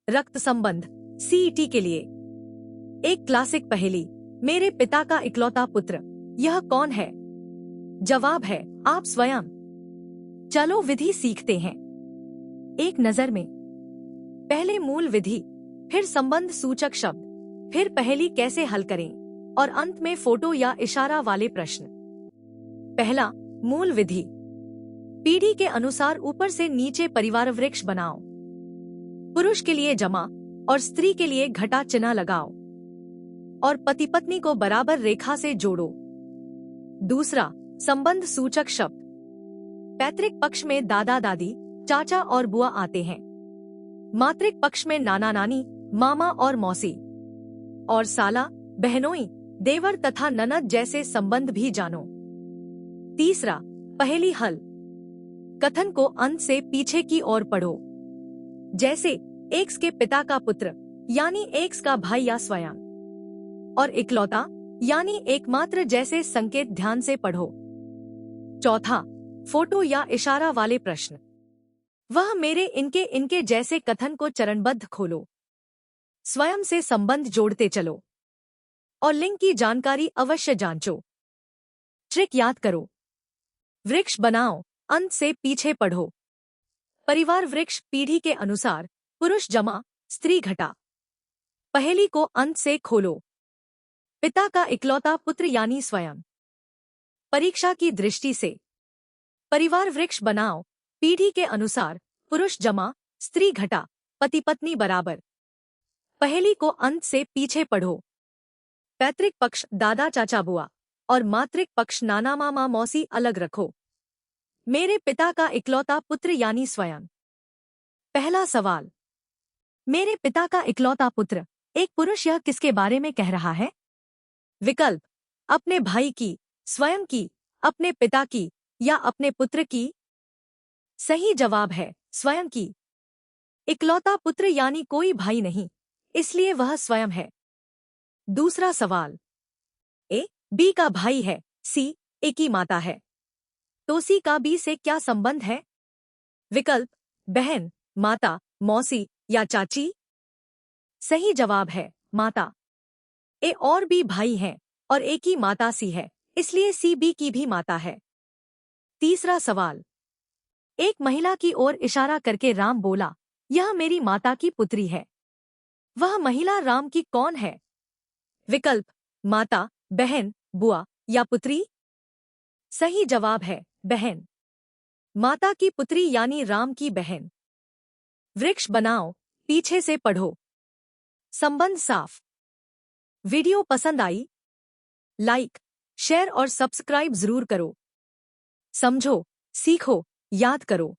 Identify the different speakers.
Speaker 1: रक्त संबंध सीईटी के लिए। एक क्लासिक पहेली, मेरे पिता का इकलौता पुत्र, यह कौन है? जवाब है आप स्वयं। चलो विधि सीखते हैं एक नजर में। पहले मूल विधि, फिर संबंध सूचक शब्द, फिर पहेली कैसे हल करें और अंत में फोटो या इशारा वाले प्रश्न। पहला, मूल विधि। पीढ़ी के अनुसार ऊपर से नीचे परिवार वृक्ष बनाओ। पुरुष के लिए जमा और स्त्री के लिए घटा चिन्ह लगाओ और पति पत्नी को बराबर रेखा से जोड़ो। दूसरा, संबंध सूचक शब्द। पैतृक पक्ष में दादा दादी, चाचा और बुआ आते हैं। मातृक पक्ष में नाना नानी, मामा और मौसी, और साला, बहनोई, देवर तथा ननद जैसे संबंध भी जानो। तीसरा, पहेली हल। कथन को अंत से पीछे की ओर पढ़ो, जैसे एक्स के पिता का पुत्र यानी एक्स का भाई या स्वयं, और इकलौता यानी एकमात्र जैसे संकेत ध्यान से पढ़ो। चौथा, फोटो या इशारा वाले प्रश्न। वह मेरे इनके जैसे कथन को चरणबद्ध खोलो, स्वयं से संबंध जोड़ते चलो और लिंग की जानकारी अवश्य जांचो। ट्रिक याद करो, वृक्ष बनाओ, अंत से पीछे पढ़ो। परिवार वृक्ष पीढ़ी के अनुसार, पुरुष जमा, स्त्री घटा। पहेली को अंत से खोलो। पिता का इकलौता पुत्र यानी स्वयं। परीक्षा की दृष्टि से, परिवार वृक्ष बनाओ, पीढ़ी के अनुसार, पुरुष जमा, स्त्री घटा, पति पत्नी बराबर। पहेली को अंत से पीछे पढ़ो। पैतृक पक्ष दादा चाचा बुआ और मातृक पक्ष नाना मामा मौसी अलग रखो। मेरे पिता का इकलौता पुत्र यानी स्वयं। पहला सवाल, मेरे पिता का इकलौता पुत्र, एक पुरुष, यह किसके बारे में कह रहा है? विकल्प, अपने भाई की, स्वयं की, अपने पिता की या अपने पुत्र की। सही जवाब है स्वयं की। इकलौता पुत्र यानी कोई भाई नहीं, इसलिए वह स्वयं है। दूसरा सवाल, ए बी का भाई है, सी ए की माता है, तो सी का बी से क्या संबंध है? विकल्प, बहन, माता, मौसी या चाची। सही जवाब है माता। ए और बी भाई हैं और ए की माता सी है, इसलिए सी बी की भी माता है। तीसरा सवाल, एक महिला की ओर इशारा करके राम बोला, यह मेरी माता की पुत्री है। वह महिला राम की कौन है? विकल्प, माता, बहन, बुआ या पुत्री। सही जवाब है बहन। माता की पुत्री यानी राम की बहन। वृक्ष बनाओ, पीछे से पढ़ो। संबंध साफ। वीडियो पसंद आई? लाइक, शेयर और सब्सक्राइब जरूर करो। समझो, सीखो, याद करो।